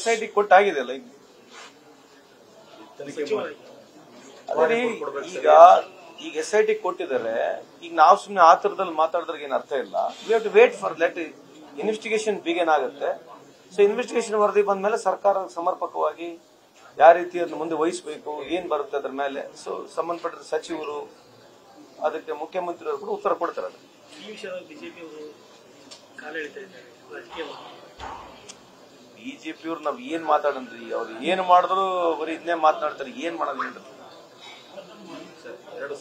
SIT ಕೊಟ್ಟಾಗಿದೆಯಲ್ಲ ಈಗ SIT ಕೊಟ್ಟಿದ್ದಾರೆ. ಈಗ ನಾವು ಸುಮ್ಮನೆ ಆತರದಲ್ಲಿ ಮಾತಾಡಿದ್ರೆ ಏನು ಅರ್ಥ ಇಲ್ಲ. We have to wait for let investigation begin ಆಗುತ್ತೆ. ಸೊ ಇನ್ವೆಸ್ಟಿಗೇಷನ್ ವರದಿ ಬಂದ ಮೇಲೆ ಸರ್ಕಾರ ಸಮರ್ಪಕವಾಗಿ ಯಾವ ರೀತಿ ಅದನ್ನು ಮುಂದೆ ವಹಿಸಬೇಕು, ಏನ್ ಬರುತ್ತೆ ಅದ್ರ ಮೇಲೆ ಸೊ ಸಂಬಂಧಪಟ್ಟ ಸಚಿವರು ಅದಕ್ಕೆ ಮುಖ್ಯಮಂತ್ರಿಯವರು ಕೂಡ ಉತ್ತರ ಕೊಡ್ತಾರೆ. ಬಿಜೆಪಿಯವ್ರು ನಾವ್ ಏನ್ ಮಾತಾಡನ್ರಿ, ಅವ್ರು ಏನ್ ಮಾಡಿದ್ರು ಬರೀ ಇದನ್ನೇ ಮಾತನಾಡ್ತಾರೆ. ಏನ್ ಮಾಡೋದು 2023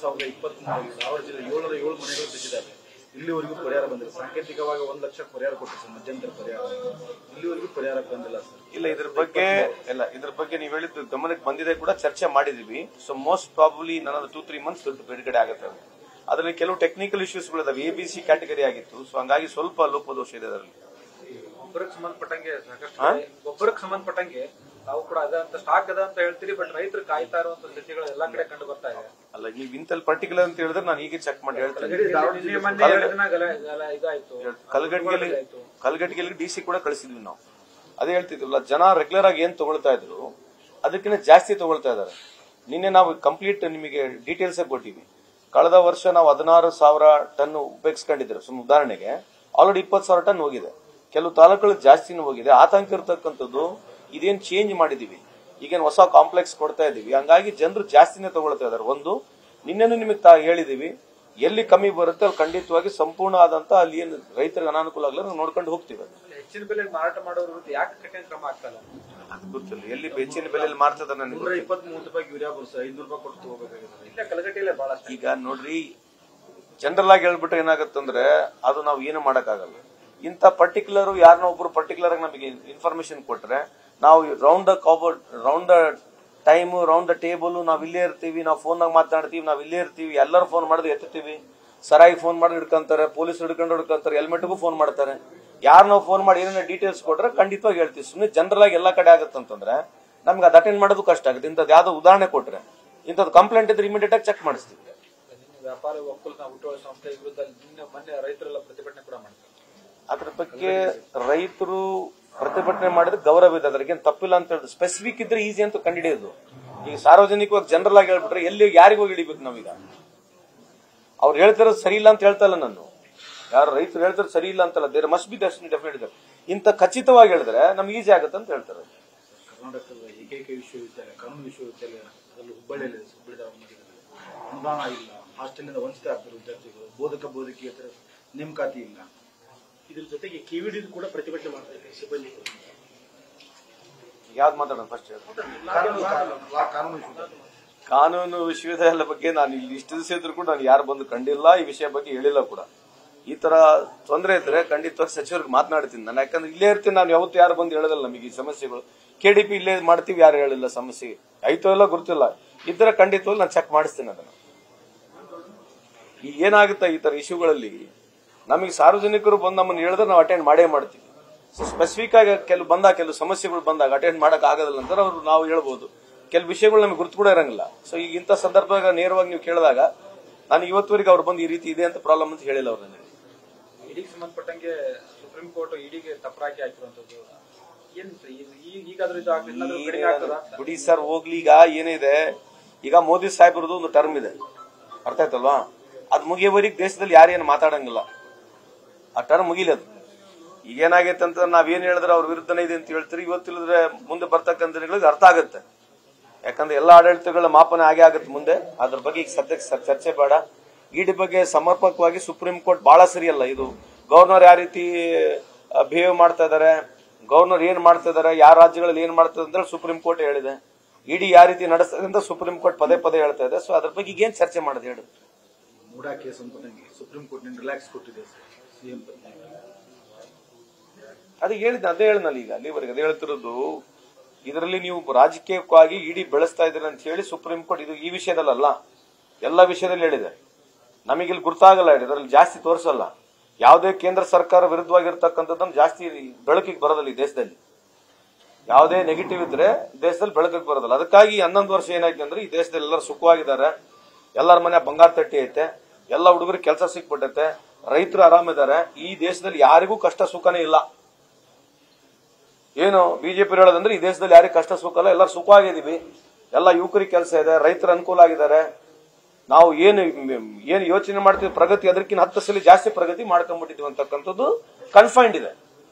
ಸಾವಿರ ಜಿಲ್ಲೆ 707 ಮನೆಗಳು ಬಿದ್ದಿದ್ದಾರೆ. ಇಲ್ಲಿವರೆಗೂ ಪರಿಹಾರ ಬಂದಿಲ್ಲ. ಸಾಂಕೇತಿಕವಾಗಿ 1 ಲಕ್ಷ ಪರಿಹಾರ ಕೊಟ್ಟಿದೆ ಸರ್, ಮಧ್ಯಂತರ ಪರಿಹಾರ. ಇಲ್ಲಿವರೆಗೂ ಪರಿಹಾರ ಬಂದಿಲ್ಲ ಸರ್. ಇಲ್ಲ ಇದ್ರ ಬಗ್ಗೆ ನೀವು ಹೇಳಿದ್ದು ಗಮನಕ್ಕೆ ಬಂದಿದೆ ಕೂಡ, ಚರ್ಚೆ ಮಾಡಿದೀವಿ. ಸೊ ಮೋಸ್ಟ್ ಪ್ರಾಬಬ್ಲಿ ನನ್ನದು 2-3 ಮಂತ್ಸ್ ಬಿಡುಗಡೆ ಆಗುತ್ತೆ. ಅದರಲ್ಲಿ ಕೆಲವು ಟೆಕ್ನಿಕಲ್ ಇಶ್ಯೂಸ್ ಗಳಿದಾವೆ. ABC ಕ್ಯಾಟಗರಿ ಆಗಿತ್ತು. ಸೊ ಹಂಗಾಗಿ ಸ್ವಲ್ಪ ಲೋಪದೋಷ ಇದೆ ಅದರಲ್ಲಿ. ಗೊಬ್ಬರಕ್ಕೆ ಸಂಬಂಧಪಟ್ಟಂಗೆ ಗೊಬ್ಬರಕ್ಕೆ ಸಂಬಂಧಪಟ್ಟಂಗೆ ತಾವು ಕೂಡ ಅದಂತ ಸ್ಟಾಕ್ ಅದ ಅಂತ ಹೇಳ್ತೀರಿ, ಬಟ್ ರೈತರು ಕಾಯ್ತಾ ಇರುವಂತ ಸ್ಥಿತಿಗಳು ಎಲ್ಲಾ ಕಡೆ ಕಂಡು ಬರ್ತಾ ಇದೆ. ಅಲ್ಲ, ನೀವು ಇಂತಲ್ಲಿ ಪರ್ಟಿಕ್ಯುಲರ್ ಅಂತ ಹೇಳಿದ್ರೆ ನಾನು ಹೀಗೆ ಚೆಕ್ ಮಾಡಿ ಹೇಳ್ತೀನಿ. ಕಲ್ಗಟ್ಟಿಗೆಲ್ಲಿ DC ಕೂಡ ಕಳಿಸಿದ್ವಿ ನಾವು. ಅದೇ ಹೇಳ್ತಿದ್ವಲ್ಲ, ಜನ ರೆಗ್ಯುಲರ್ ಆಗಿ ಏನ್ ತಗೊಳ್ತಾ ಇದ್ರು ಅದಕ್ಕಿಂತ ಜಾಸ್ತಿ ತಗೊಳ್ತಾ ಇದಾರೆ. ನಿನ್ನೆ ನಾವು ಕಂಪ್ಲೀಟ್ ನಿಮಗೆ ಡೀಟೇಲ್ಸ್ ಕೊಟ್ಟಿವಿ. ಕಳೆದ ವರ್ಷ ನಾವು 16,000 ಟನ್ ಉಪಯೋಗಿಸ್ಕೊಂಡಿದ್ರು. ಉದಾಹರಣೆಗೆ ಆಲ್ರೆಡಿ 20,000 ಟನ್ ಹೋಗಿದೆ. ಕೆಲವು ತಾಲೂಕುಗಳು ಜಾಸ್ತಿನೂ ಹೋಗಿದೆ. ಆತಂಕ ಇರತಕ್ಕಂಥದ್ದು ಇದೇನ್ ಚೇಂಜ್ ಮಾಡಿದೀವಿ, ಈಗೇನು ಹೊಸ ಕಾಂಪ್ಲೆಕ್ಸ್ ಕೊಡ್ತಾ ಇದೀವಿ, ಹಂಗಾಗಿ ಜನರು ಜಾಸ್ತಿನೇ ತಗೊಳ್ತಾ ಇದಾರೆ. ಒಂದು ನಿನ್ನೆನು ನಿಮಗೆ ಹೇಳಿದೀವಿ, ಎಲ್ಲಿ ಕಮ್ಮಿ ಬರುತ್ತೆ ಅಲ್ಲಿ ಖಂಡಿತವಾಗಿ ಸಂಪೂರ್ಣ ಆದಂತ ಅಲ್ಲಿ ಏನು ರೈತರಿಗೆ ಅನಾನುಕೂಲ ಆಗಲ್ಲ ನಾವು ನೋಡ್ಕೊಂಡು ಹೋಗ್ತೀವಿ. ಹೆಚ್ಚಿನ ಬೆಲೆ ಮಾರಾಟ ಮಾಡೋರು ಯಾಕೆ ಕಠಿಣ ಕ್ರಮ ಆಗ್ತಲ್ಲ ಅದು ಗೊತ್ತಿಲ್ಲ. ಎಲ್ಲಿ ಹೆಚ್ಚಿನ ಬೆಲೆಯಲ್ಲಿ ಮಾರ್ತಿದ್ದಾರೆ ನನಗೆ 123 ರೂಪಾಯಿ ಯೂರಿಯಾ ಬರ್ಸ 500 ರೂಪಾಯಿ ಕೊಟ್ಟು ಹೋಗಬೇಕಾಗಿದೆ. ಇಲ್ಲ ಕಲಗಟ್ಟಿಯಲ್ಲೇ ಬಹಳ. ಈಗ ನೋಡ್ರಿ, ಜನರಲ್ ಆಗಿ ಹೇಳ್ಬಿಟ್ರೆ ಏನಾಗತ್ತಂದ್ರೆ ಅದು ನಾವು ಏನು ಮಾಡಕ್ಕಾಗಲ್ಲ. ಇಂಥ ಪರ್ಟಿಕ್ಯುಲರ್ ಯಾರನ್ನ ಒಬ್ರು ಪರ್ಟಿಕ್ಯುಲರ್ ಆಗಿ ನಮಗೆ ಇನ್ಫಾರ್ಮೇಶನ್ ಕೊಟ್ರೆ ನಾವು round the time round the table ನಾವ್ ಇಲ್ಲೇ ಇರ್ತೀವಿ, ನಾವು ಫೋನ್ನಾಗ ಮಾತಾಡ್ತೀವಿ, ನಾವ್ ಇಲ್ಲೇ ಇರ್ತೀವಿ. ಎಲ್ಲರೂ ಫೋನ್ ಮಾಡಿದ್ರೆ ಎತ್ತೀವಿ, ಸರಾಗಿ ಫೋನ್ ಮಾಡಿ ಹಿಡ್ಕೊಂತಾರೆ, ಪೊಲೀಸ್ ಹಿಡ್ಕೊಂಡು ಹೆಲ್ಮೆಟ್ಗೂ ಫೋನ್ ಮಾಡ್ತಾರೆ. ಯಾರು ನಾವು ಫೋನ್ ಮಾಡಿ ಏನೇನೋ ಡೀಟೇಲ್ಸ್ ಕೊಟ್ರೆ ಖಂಡಿತವಾಗಿ ಹೇಳ್ತೀವಿ. ಸುಮ್ಮನೆ ಜನರಲ್ ಆಗಿ ಎಲ್ಲಾ ಕಡೆ ಆಗುತ್ತಂತಂದ್ರೆ ನಮ್ಗೆ ಅದು ಅಟೆಂಡ್ ಮಾಡೋದು ಕಷ್ಟ ಆಗುತ್ತೆ. ಇಂಥದ್ದು ಯಾವ್ದೋ ಉದಾಹರಣೆ ಕೊಟ್ರೆ ಇಂಥದ್ದು ಕಂಪ್ಲೇಂಟ್ ಇದ್ರೆ ಇಮಿಡಿಯೇಟ್ ಆಗಿ ಚೆಕ್ ಮಾಡಿಸ್ತೀವಿ. ವ್ಯಾಪಾರ ಒಕ್ಕೂಟ ಹುಟ್ಟುವ ಸಂಸ್ಥೆ ವಿರುದ್ಧ ಮೊನ್ನೆ ರೈತರೆಲ್ಲ ಪ್ರತಿಭಟನೆ ಕೂಡ ಮಾಡ್ತಾರೆ. ಅದ್ರ ಬಗ್ಗೆ ರೈತರು ಪ್ರತಿಭಟನೆ ಮಾಡಿದ್ರೆ ಗೌರವ ಇದೆ, ಅದ್ರಗೇನು ತಪ್ಪಿಲ್ಲ ಅಂತ ಹೇಳಿದ್ರು. ಸ್ಪೆಸಿಫಿಕ್ ಇದ್ರೆ ಈಸಿ ಅಂತ ಕಂಡುಹಿಡಿಯೋದು. ಈಗ ಸಾರ್ವಜನಿಕವಾಗಿ ಜನರಲ್ ಆಗಿ ಹೇಳ್ಬಿಟ್ರೆ ಎಲ್ಲಿ ಯಾರಿಗೂ ಹಿಡಿಬೇಕು ನಾವೀಗ. ಅವ್ರು ಹೇಳ್ತಿರೋದು ಸರಿ ಇಲ್ಲ ಅಂತ ಹೇಳ್ತಾ ಇಲ್ಲ ನಾನು. ಯಾರು ರೈತರು ಹೇಳ್ತಾರೆ ಸರಿ ಇಲ್ಲ ಅಂತಲ್ಲ, ದೇರ್ ಮಸ್ಟ್ ಬಿ ಡೆಫಿನೆಟ್ ಇದೆ. ಇಂತ ಖಚಿತವಾಗಿ ಹೇಳಿದ್ರೆ ನಮ್ಗೆ ಈಸಿ ಆಗುತ್ತೆ ಅಂತ ಹೇಳ್ತಾರೆ. ಕರ್ನಾಟಕದ ಏಕೈಕ ವಿಶ್ವವಿದ್ಯಾಲಯ ಕಾನೂನು ವಿಶ್ವವಿದ್ಯಾಲಯ ಅದರಲ್ಲಿ ಹುಬ್ಬಳ್ಳಿಯಲ್ಲಿ ಅನುದಾನ ಇಲ್ಲ, ಹಾಸ್ಟೆಲ್ನಿಂದ ವಂಚಿತ ಆಗ್ತಾರೆ ವಿದ್ಯಾರ್ಥಿಗಳು, ಬೋಧಕಿಯೇತರ ನೇಮಕಾತಿ ಇಲ್ಲ. ಇದ್ರ ಜೊತೆಗೆ KVD ಕೂಡ ಪ್ರತಿಭಟನೆ ಮಾಡ್ತಾರೆ ಸಿಬ್ಬಂದಿ. ಯಾವ್ದು ಮಾತಾಡೋಣ ಫಸ್ಟ್? ಕಾನೂನು ವಿಶ್ವವಿದ್ಯಾಲಯ ಬಗ್ಗೆ ನಾನು ಇಲ್ಲಿ ಇಷ್ಟು ದಿವಸ ಇದ್ರು ಕೂಡ ನಾನು ಯಾರು ಬಂದು ಕಂಡಿಲ್ಲ, ಈ ವಿಷಯ ಬಗ್ಗೆ ಹೇಳಿಲ್ಲ ಕೂಡ. ಈ ತರ ತೊಂದರೆ ಇದ್ರೆ ಖಂಡಿತವಾಗಿ ಸಚಿವರಿಗೆ ಮಾತನಾಡ್ತೀನಿ ನಾನು. ಯಾಕಂದ್ರೆ ಇಲ್ಲೇ ಇರ್ತೀನಿ ನಾನು, ಯಾವತ್ತು ಯಾರು ಬಂದು ಹೇಳೋದಿಲ್ಲ ನಮಗೆ ಈ ಸಮಸ್ಯೆಗಳು. KDP ಇಲ್ಲೇ ಮಾಡ್ತೀವಿ, ಯಾರು ಹೇಳಿಲ್ಲ ಸಮಸ್ಯೆ ಆಯ್ತೋ ಇಲ್ಲ ಗೊತ್ತಿಲ್ಲ. ಇದ್ರೆ ಖಂಡಿತವಾಗಿ ನಾನು ಚೆಕ್ ಮಾಡಿಸ್ತೀನಿ ಅದನ್ನ. ಈಗ ಏನಾಗುತ್ತೆ ಈ ತರ ಇಶ್ಯೂಗಳಲ್ಲಿ, ನಮಗೆ ಸಾರ್ವಜನಿಕರು ಬಂದು ನಮ್ಮನ್ನು ಹೇಳಿದ್ರೆ ನಾವು ಅಟೆಂಡ್ ಮಾಡೇ ಮಾಡ್ತೀವಿ. ಸ್ಪೆಸಿಫಿಕ್ ಆಗಿ ಕೆಲವು ಸಮಸ್ಯೆಗಳು ಬಂದಾಗ ಅಟೆಂಡ್ ಮಾಡಕ್ ಆಗೋದಿಲ್ಲ ಅಂತ ಅವ್ರು ನಾವು ಹೇಳ್ಬೋದು. ಕೆಲವು ವಿಷಯಗಳು ನಮಗೆ ಗುರ್ತು ಕೂಡ ಇರಂಗಿಲ್ಲ. ಸೊ ಈಗ ಇಂಥ ಸಂದರ್ಭದಾಗ ನೇರವಾಗಿ ನೀವು ಕೇಳಿದಾಗ ನಾನು ಇವತ್ತುವರೆಗೆ ಅವ್ರು ಬಂದು ಈ ರೀತಿ ಇದೆ ಅಂತ ಪ್ರಾಬ್ಲಮ್ ಅಂತ ಹೇಳಿಲ್ಲ ಅವ್ರು ನನಗೆ. ಇಡಿಗೆ ಸಂಬಂಧಪಟ್ಟಂಗೆ ಸುಪ್ರೀಂ ಕೋರ್ಟ್ ಇಡಿಗೆ ತಪ್ಪರಾಕಿ ಹಾಕಿರುವಂತದ್ದು ಬಿಡಿ ಸರ್, ಹೋಗ್ಲಿ. ಈಗ ಏನಿದೆ, ಈಗ ಮೋದಿ ಸಾಹೇಬ್ರದ್ದು ಒಂದು ಟರ್ಮ್ ಇದೆ, ಅರ್ಥ ಆಯ್ತಲ್ವಾ? ಅದ್ ಮುಗಿಯವರೆಗೆ ದೇಶದಲ್ಲಿ ಯಾರೇನು ಮಾತಾಡಂಗಿಲ್ಲ. ಆ ಟರ್ಮ್ ಮುಗಿಲದು. ಈಗೇನಾಗೈತೆ ಅಂತ ನಾವೇನ್ ಹೇಳಿದ್ರೆ ಅವ್ರ ವಿರುದ್ಧನೇ ಇದೆ ಅಂತ ಹೇಳ್ತೀರಿ. ಇವತ್ತಿಲ್ಲದ್ರೆ ಮುಂದೆ ಬರ್ತಕ್ಕಂಥ ದಿನಗಳಿಗೆ ಅರ್ಥ ಆಗುತ್ತೆ. ಯಾಕಂದ್ರೆ ಎಲ್ಲಾ ಆಡಳಿತಗಳ ಮಾಪನ ಆಗೇ ಆಗುತ್ತೆ ಮುಂದೆ. ಅದ್ರ ಬಗ್ಗೆ ಈಗ ಸದ್ಯಕ್ಕೆ ಚರ್ಚೆ ಬೇಡ. ಇಡಿ ಬಗ್ಗೆ ಸಮರ್ಪಕವಾಗಿ ಸುಪ್ರೀಂ ಕೋರ್ಟ್ ಬಹಳ ಸರಿಯಲ್ಲ. ಇದು ಗವರ್ನರ್ ಯಾವ ರೀತಿ ಬಿಹೇವ್ ಮಾಡ್ತಾ ಇದಾರೆ, ಗವರ್ನರ್ ಏನ್ ಮಾಡ್ತಾ ಇದಾರೆ, ಯಾವ ರಾಜ್ಯಗಳಲ್ಲಿ ಏನ್ ಮಾಡ್ತಾ ಅಂತ ಸುಪ್ರೀಂ ಕೋರ್ಟ್ ಹೇಳಿದೆ. ಇಡಿ ಯಾವ ರೀತಿ ನಡೆಸ್ತದೆ ಅಂತ ಸುಪ್ರೀಂ ಕೋರ್ಟ್ ಪದೇ ಹೇಳ್ತಾ ಇದೆ. ಸೊ ಅದ್ರ ಬಗ್ಗೆ ಏನ್ ಚರ್ಚೆ ಮಾಡೋದು ಹೇಳಿ? ಮೂಡಾ ಕೇಸ್ ಅಂತ ಸುಪ್ರೀಂ ಕೋರ್ಟ್ ರಿಲ್ಯಾಕ್ಸ್ ಕೊಟ್ಟಿದೆ ಸಿಎಂ. ಅದೇ ಹೇಳಿದ್ನಲ್ಲ ಈಗ ಅಲ್ಲಿವರೆಗೆ ಅದೇ ಹೇಳ್ತಿರೋದು. ಇದರಲ್ಲಿ ನೀವು ರಾಜಕೀಯಕ್ಕಾಗಿ ಇಡಿ ಬೆಳೆಸ್ತಾ ಇದ್ದೀರಿ ಅಂತ ಹೇಳಿ ಸುಪ್ರೀಂ ಕೋರ್ಟ್ ಇದು ಈ ವಿಷಯದಲ್ಲ, ಎಲ್ಲ ವಿಷಯದಲ್ಲಿ ಹೇಳಿದೆ. ನಮಗಿಲ್ಲಿ ಗುರ್ತಾಗಲ್ಲ, ಇದರಲ್ಲಿ ಜಾಸ್ತಿ ತೋರಿಸಲ್ಲ. ಯಾವುದೇ ಕೇಂದ್ರ ಸರ್ಕಾರ ವಿರುದ್ಧವಾಗಿರ್ತಕ್ಕಂಥದ್ದನ್ನು ಜಾಸ್ತಿ ಬೆಳಕಿಗೆ ಬರೋದಿಲ್ಲ ಈ ದೇಶದಲ್ಲಿ. ಯಾವುದೇ ನೆಗೆಟಿವ್ ಇದ್ರೆ ದೇಶದಲ್ಲಿ ಬೆಳಕಿಗೆ ಬರೋದಿಲ್ಲ. ಅದಕ್ಕಾಗಿ 11 ವರ್ಷ ಏನಾಯ್ತು ಅಂದ್ರೆ ಈ ದೇಶದಲ್ಲಿ ಎಲ್ಲರೂ ಸುಖವಾಗಿದ್ದಾರೆ, ಎಲ್ಲರ ಮನೆ ಬಂಗಾರ ತಟ್ಟಿ ಐತೆ, ಎಲ್ಲ ಹುಡುಗರಿಗೆ ಕೆಲಸ ಸಿಕ್ಬಿಟ್ಟೈತೆ, ರೈತರು ಆರಾಮಿದ್ದಾರೆ. ಈ ದೇಶದಲ್ಲಿ ಯಾರಿಗೂ ಕಷ್ಟ ಸುಖನೇ ಇಲ್ಲ. ಏನು ಬಿಜೆಪಿ ಹೇಳೋದಂದ್ರೆ ಈ ದೇಶದಲ್ಲಿ ಯಾರಿಗೆ ಕಷ್ಟ ಸುಖ ಅಲ್ಲ, ಎಲ್ಲರೂ ಸುಖವಾಗಿದ್ದೀವಿ, ಎಲ್ಲ ಯುವಕರಿಗೆ ಕೆಲಸ ಇದೆ, ರೈತರ ಅನುಕೂಲ ಆಗಿದ್ದಾರೆ, ನಾವು ಏನು ಯೋಚನೆ ಮಾಡ್ತೀವಿ ಪ್ರಗತಿ ಅದಕ್ಕಿಂತ 10 ಸಲ ಜಾಸ್ತಿ ಪ್ರಗತಿ ಮಾಡ್ಕೊಂಡ್ಬಿಟ್ಟಿದ್ವಿ ಅಂತಕ್ಕಂಥದ್ದು ಕನ್ಫೈನ್ಡ್ ಇದೆ.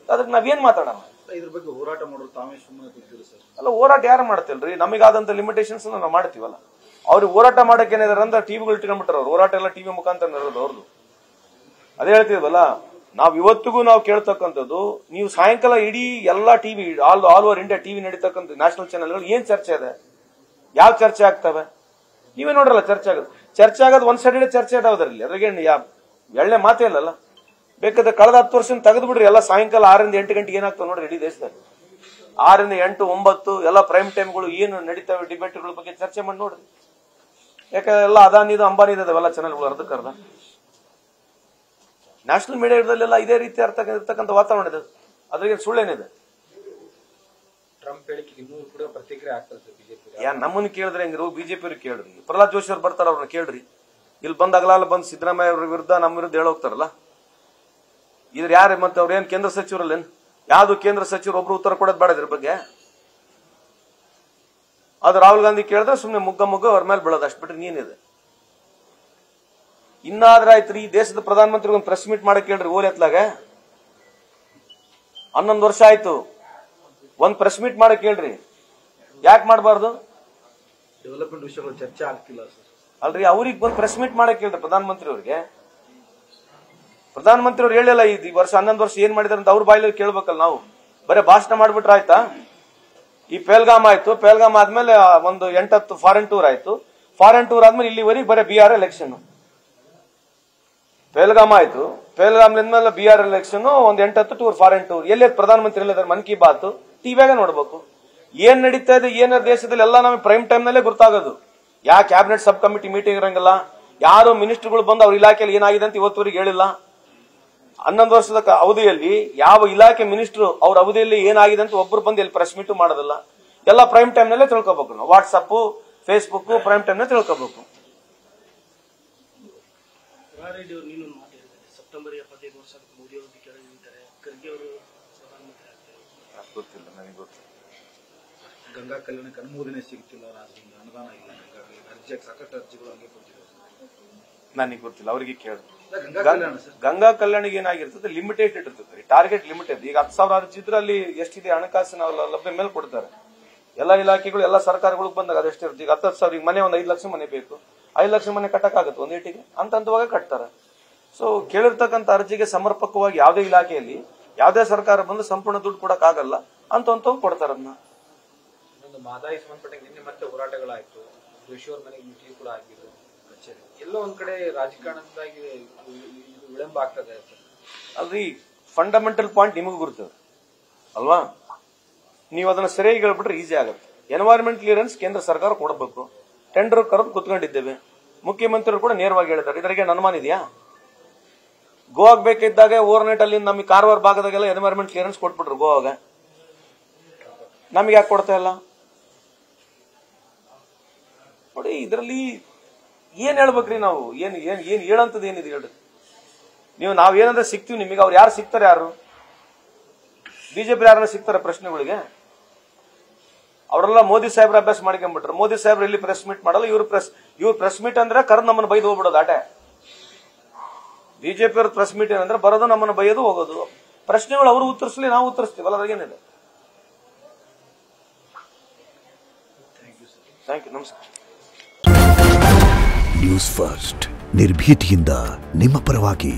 ಅದಕ್ಕೆ ನಾವೇನ್ ಮಾತಾಡೋಣ? ಇದ್ರ ಬಗ್ಗೆ ಹೋರಾಟ ಮಾಡೋರು ತಾವೇ ಸುಮ್ಮನೆ ಕೂತಿದ್ರು ಸರ್. ಅಲ್ಲ, ಹೋರಾಟ ಯಾರು ಮಾಡ್ತಿಲ್ರಿ? ನಮಗಾದಂತ ಲಿಮಿಟೇಷನ್ಸ್ ನಾವು ಮಾಡ್ತೀವಲ್ಲ. ಅವ್ರಿಗೆ ಹೋರಾಟ ಮಾಡಕ್ಕೆ ಏನಿದಾರೆ ಅಂದ್ರೆ ಟಿವಿಗಳು ಇಟ್ಕೊಂಡ್ಬಿಟ್ರೆ ಅವ್ರು ಹೋರಾಟ ಎಲ್ಲ ಟಿವಿ ಮುಖಾಂತರ ನಡೆಯೋದು ಅವ್ರದ್ದು. ಅದೇ ಹೇಳ್ತೀವಲ್ಲ, ನಾವು ಇವತ್ತಿಗೂ ನಾವು ಕೇಳ್ತಕ್ಕಂಥದ್ದು, ನೀವು ಸಾಯಂಕಾಲ ಇಡೀ ಎಲ್ಲಾ TV all over India TV ನಡೀತಕ್ಕಂಥ ನ್ಯಾಷನಲ್ ಚಾನೆಲ್ಗಳು ಏನ್ ಚರ್ಚೆ ಇದೆ, ಯಾವ ಚರ್ಚೆ ಆಗ್ತವೆ ನೀವೇ ನೋಡ್ರಲ್ಲ. ಚರ್ಚೆ ಆಗೋದು ಒಂದ್ ಸೈಡ್ ಚರ್ಚೆ ಇದಾವದ್ರಲ್ಲಿ, ಅದ್ರಾಗೆ ಎಳ್ಳೆ ಮಾತೇ ಇಲ್ಲಲ್ಲ. ಬೇಕಾದ್ರೆ ಕಳೆದ 10 ವರ್ಷ ತೆಗೆದು ಬಿಡ್ರಿ, ಎಲ್ಲ ಸಾಯಂಕಾಲ 6 ರಿಂದ 8 ಗಂಟೆಗೆ ಏನಾಗ್ತಾವ ನೋಡ್ರಿ ಇಡೀ ದೇಶದಲ್ಲಿ. 6 ರಿಂದ 8, 9 ಎಲ್ಲ ಪ್ರೈಮ್ ಟೈಮ್ಗಳು ಏನು ನಡೀತಾವೆ ಡಿಬೇಟ್ಗಳ ಬಗ್ಗೆ ಚರ್ಚೆ ಮಾಡಿ ನೋಡ್ರಿ. ಯಾಕಂದ್ರೆ ಎಲ್ಲ ಅದಾನಿದು ಅಂಬಾನಿದು ಅವೆಲ್ಲ ಚಾನೆಲ್ಗಳು ಅರ್ಧಕ್ಕರ್ಧ. ನ್ಯಾಷನಲ್ ಮೀಡಿಯಾದಲ್ಲೆಲ್ಲ ಇದೇ ರೀತಿ ಇರ್ತಕ್ಕಂಥ ವಾತಾವರಣ ಇದೆ. ಅದ್ರಿಗೆ ಸುಳ್ಳೇನಿದೆ? ಟ್ರಂಪ್ ಹೇಳಿಕೆ ಇನ್ನೂ ಕೂಡ ಪ್ರತಿಕ್ರಿಯೆ ಆಗ್ತದೆ ಬಿಜೆಪಿ. ನಮ್ಮನ್ನು ಕೇಳಿದ್ರೆ ಹೆಂಗಿರು, ಬಿಜೆಪಿ ಕೇಳ್ರಿ. ಪ್ರಹ್ಲಾದ್ ಜೋಶಿ ಅವ್ರು ಬರ್ತಾರ, ಅವ್ರನ್ನ ಕೇಳ್ರಿ. ಇಲ್ಲಿ ಬಂದಾಗಲ್ಲ ಬಂದು ಸಿದ್ದರಾಮಯ್ಯ ಅವ್ರ ವಿರುದ್ಧ ನಮ್ಮ ವಿರುದ್ಧ ಹೇಳೋಗ್ತಾರಲ್ಲ, ಇದ್ರ ಯಾರು? ಮತ್ತೆ ಅವ್ರ ಏನ್ ಕೇಂದ್ರ ಸಚಿವರಲ್ಲೇನ್? ಯಾವ್ದು ಕೇಂದ್ರ ಸಚಿವರು ಒಬ್ರು ಉತ್ತರ ಕೊಡೋದ್ ಬೇಡ ಇದ್ರ ಬಗ್ಗೆ. ಅದು ರಾಹುಲ್ ಗಾಂಧಿ ಕೇಳಿದ್ರೆ ಸುಮ್ನೆ ಮುಗ್ಗ ಅವ್ರ ಮೇಲೆ ಬೀಳೋದು, ಅಷ್ಟು ಬಿಟ್ರೆ ನೀನಿದೆ. ಇನ್ನಾದ್ರ ಆಯ್ತ್ರಿ, ಈ ದೇಶದ ಪ್ರಧಾನಮಂತ್ರಿ ಒಂದು ಪ್ರೆಸ್ ಮೀಟ್ ಮಾಡಕ್ ಕೇಳ್ರಿ. ಓಲ್ ಎತ್ಲಾಗ 11 ವರ್ಷ ಆಯ್ತು, ಒಂದ್ ಪ್ರೆಸ್ ಮೀಟ್ ಮಾಡಕ್ ಕೇಳ್ರಿ. ಯಾಕೆ ಮಾಡಬಾರ್ದು? ಡೆವಲಪ್ಮೆಂಟ್ ವಿಷಯಗಳು ಚರ್ಚೆ ಆಗ್ತಿಲ್ಲ ಸರ್. ಅಲ್ರಿ, ಅವ್ರಿಗೆ ಬಂದ್ ಪ್ರೆಸ್ ಮೀಟ್ ಮಾಡಕ್ ಕೇಳ್ರಿ ಪ್ರಧಾನಮಂತ್ರಿ ಅವ್ರಿಗೆ. ಪ್ರಧಾನಮಂತ್ರಿ ಅವ್ರು ಹೇಳಿಲ್ಲ ಈ ವರ್ಷ 11 ವರ್ಷ ಏನ್ ಮಾಡಿದಾರೆ ಅಂತ ಅವ್ರ ಬಾಯಲ್ಲಿ ಕೇಳ್ಬೇಕಲ್ಲ. ನಾವು ಬರೀ ಭಾಷಣ ಮಾಡ್ಬಿಟ್ರೆ ಆಯ್ತಾ? ಈ ಪೆಹಲ್ಗಾಮ್ ಆಯ್ತು, ಪೆಹಲ್ಗಾಮ್ ಆದ್ಮೇಲೆ ಒಂದು 8-10 ಫಾರಿನ್ ಟೂರ್ ಆಯ್ತು, ಫಾರಿನ್ ಟೂರ್ ಆದ್ಮೇಲೆ ಇಲ್ಲಿವರೆಗೆ ಬರೀ ಬಿಹಾರ್ ಎಲೆಕ್ಷನ್. ಪೆಹಲ್ಗಾಮ್ ಆಯ್ತು, ಪೆಹಲ್ಗಾಮ್ಲಿಂದ ಬಿಹಾರ್ ಎಲೆಕ್ಷನ್, ಒಂದು 8-10 ಟೂರ್ ಫಾರಿನ್ ಟೂರ್. ಎಲ್ಲಿ ಪ್ರಧಾನಮಂತ್ರಿ ಹೇಳಿದಾರೆ? ಮನ್ ಕಿ ಬಾತ್ ಟಿವಿಯಾಗ ನೋಡ್ಬೇಕು. ಏನ್ ನಡೀತಾ ಇದೆ ಏನ ದೇಶದಲ್ಲಿ ಎಲ್ಲ ನಮಗೆ ಪ್ರೈಮ್ ಟೈಮ್ ನಲ್ಲೇ ಗೊತ್ತಾಗೋದು. ಯಾವ ಕ್ಯಾಬಿನೆಟ್ ಸಬ್ ಕಮಿಟಿ ಮೀಟಿಂಗ್ ಇರಂಗಿಲ್ಲ, ಯಾರು ಮಿನಿಸ್ಟರ್ಗಳು ಬಂದು ಅವ್ರ ಇಲಾಖೆಯಲ್ಲಿ ಏನಾಗಿದೆ ಅಂತ ಇವತ್ತುವರೆಗೆ ಹೇಳಿಲ್ಲ. 11 ವರ್ಷದ ಅವಧಿಯಲ್ಲಿ ಯಾವ ಇಲಾಖೆ ಮಿನಿಸ್ಟರ್ ಅವ್ರ ಅವಧಿಯಲ್ಲಿ ಏನಾಗಿದೆ ಅಂತ ಒಬ್ರು ಬಂದು ಎಲ್ಲಿ ಪ್ರೆಸ್ ಮೀಟ್ ಮಾಡೋದಿಲ್ಲ. ಎಲ್ಲ ಪ್ರೈಮ್ ಟೈಮ್ ನಲ್ಲೇ ತಿಳ್ಕೋಬೇಕು. ನಾವು ವಾಟ್ಸಪ್, ಫೇಸ್ಬುಕ್ ಪ್ರೈಮ್ ಟೈಮ್ ನಲ್ಲಿ ತಿಳ್ಕೋಬೇಕು. ಸೆಪ್ಟೆಂಬರ್ 75 ವರ್ಷ ಮೋದಿ ಅವರು ಕೇಳಿದ್ದಾರೆ, ಖರ್ಗೆ ಅವರು ಪ್ರಧಾನಮಂತ್ರಿ ಆಗ್ತಾರೆ. ಗೊತ್ತಿಲ್ಲ, ನನಗೆ ಗೊತ್ತಿಲ್ಲ. ಗಂಗಾ ಕಲ್ಯಾಣಕ್ಕೆ ಅನುಮೋದನೆ ಸಿಗ್ತಿಲ್ಲ, ರಾಜ್ಯದಿಂದ ಅನುದಾನ ಇಲ್ಲ. ಅರ್ಜಿಯಾಗಿ ಸಾಕಷ್ಟು ಅರ್ಜಿಗಳು ಹಂಗೆ ಕೊಟ್ಟಿದ್ದಾರೆ. ನನಗೆ ಗೊತ್ತಿಲ್ಲ, ಅವರಿಗೆ ಕೇಳಿ. ಗಂಗಾ ಗಂಗಾ ಕಲ್ಯಾಣಿಗೆ ಏನಾಗಿರ್ತದೆ, ಲಿಮಿಟೆಡ್ ಇರ್ತದೆ, ಟಾರ್ಗೆಟ್ ಲಿಮಿಟೆಡ್. ಈಗ 10,000 ಅರ್ಜಿ ಇದ್ರೆ ಅಲ್ಲಿ ಎಷ್ಟಿದೆ ಹಣಕಾಸಿನ ಲಭ್ಯ ಮೇಲೆ ಕೊಡ್ತಾರೆ. ಎಲ್ಲ ಇಲಾಖೆಗಳು ಎಲ್ಲ ಸರ್ಕಾರಗಳಿಗೆ ಬಂದಾಗ ಅದೆಷ್ಟಿರುತ್ತೆ. ಈಗ 10,000 ಈಗ ಮನೆ ಒಂದು 5 ಲಕ್ಷ ಮನೆ ಬೇಕು, 5 ಲಕ್ಷ ಮನೆ ಕಟ್ಟಕ್ಕಾಗತ್ತೆ ಒಂದ್ ಏಟಿಗೆ ಹಂತವಾಗಿ ಕಟ್ತಾರೆ. ಸೊ ಕೇಳಿರ್ತಕ್ಕಂಥ ಅರ್ಜಿಗೆ ಸಮರ್ಪಕವಾಗಿ ಯಾವುದೇ ಇಲಾಖೆಯಲ್ಲಿ ಯಾವುದೇ ಸರ್ಕಾರ ಬಂದು ಸಂಪೂರ್ಣ ದುಡ್ಡು ಕೊಡಕ್ ಆಗಲ್ಲ ಅಂತ ಕೊಡ್ತಾರೆ. ಅದನ್ನ ಮಾದಾಯಿ ಸಂಬಂಧಪಟ್ಟ ನಿನ್ನೆ ಮತ್ತೆ ಹೋರಾಟಗಳಾಯ್ತು, ಜೋಶಿಯವರ ಮನೆಗೆ ಮೀಟಿಂಗ್ ಕೂಡ ಆಗಿದ್ದು, ಎಲ್ಲೋ ಒಂದ್ ಕಡೆ ರಾಜಕಾರಣದಿಂದಾಗಿ ವಿಳಂಬ ಆಗ್ತದೆ ಅಲ್ರಿ. ಫಂಡಮೆಂಟಲ್ ಪಾಯಿಂಟ್ ನಿಮಗೂ ಗುರ್ತದೆ ಅಲ್ವಾ? ನೀವು ಅದನ್ನ ಸರಿಯಾಗಿ ಹೇಳ್ಬಿಟ್ರೆ ಈಸಿ ಆಗುತ್ತೆ. ಎನ್ವೈರನ್ಮೆಂಟ್ ಕ್ಲಿಯರೆನ್ಸ್ ಕೇಂದ್ರ ಸರ್ಕಾರ ಕೊಡಬೇಕು. ಟೆಂಡರ್ ಕರೆದು ಕುತ್ಕೊಂಡಿದ್ದೇವೆ, ಮುಖ್ಯಮಂತ್ರಿಗಳು ಕೂಡ ನೇರವಾಗಿ ಹೇಳಿದ್ದಾರೆ. ಇದರಿಗೆ ಅನುಮಾನ ಇದೆಯಾ? ಗೋವಾಗ್ ಬೇಕಿದ್ದಾಗ ಓವರ್ನೈಟ್ ಅಲ್ಲಿ ನಮಗೆ ಕಾರವಾರ ಭಾಗದಾಗೆಲ್ಲ ಎನ್ವೈರನ್ಮೆಂಟ್ ಕ್ಲಿಯರೆನ್ಸ್ ಕೊಟ್ಬಿಟ್ರು ಗೋವಾಗ. ನಮಗೆ ಯಾಕೆ ಕೊಡ್ತಾ ಇಲ್ಲ ನೋಡಿ? ಇದರಲ್ಲಿ ಏನ್ ಹೇಳ್ಬೇಕ್ರಿ ನಾವು? ಏನ್ ಏನ್ ಏನ್ ಹೇಳಂತದ್ದು ಏನಿದೆ ಹೇಳ್ರಿ ನೀವು? ನಾವೇನಂದ್ರೆ ಸಿಗ್ತೀವಿ ನಿಮಗೆ, ಅವ್ರು ಯಾರು ಸಿಗ್ತಾರೆ? ಯಾರು ಬಿಜೆಪಿ ಯಾರನ್ನ ಸಿಗ್ತಾರೆ ಪ್ರಶ್ನೆಗಳಿಗೆ? ಅವರೆಲ್ಲ ಮೋದಿ ಸಾಹೇಬ್ರ ಅಭ್ಯಾಸ ಮಾಡ್ಕೊಂಡ್ಬಿಟ್ರು. ಮೋದಿ ಸಾಹೇಬ್ರು ಎಲ್ಲಿ ಪ್ರೆಸ್ ಮೀಟ್ ಮಾಡಲ್ಲ, ಇವ್ರು ಪ್ರೆಸ್ ಮೀಟ್ ಅಂದ್ರೆ ಕರೆದು ನಮ್ಮನ್ನು ಬೈದು ಹೋಗ್ಬಿಡೋದು ಆಟೆ. ಬಿಜೆಪಿ ಅವ್ರ ಪ್ರೆಸ್ ಮೀಟ್ ಏನಂದ್ರೆ ಬರೋದು, ನಮ್ಮನ್ನು ಬೈಯೋದು, ಹೋಗೋದು. ಪ್ರಶ್ನೆಗಳು ಅವರು ಉತ್ತರಿಸಲಿ, ನಾವು ಉತ್ತರಿಸ್ತೀವಲ್ಲ, ಅದ್ರಾಗೇನಿದೆ. ಥ್ಯಾಂಕ್ ಯು, ನಮಸ್ಕಾರ. ನ್ಯೂಸ್ ಫಸ್ಟ್, ನಿರ್ಭೀತಿಯಿಂದ ನಿಮ್ಮ ಪರವಾಗಿ.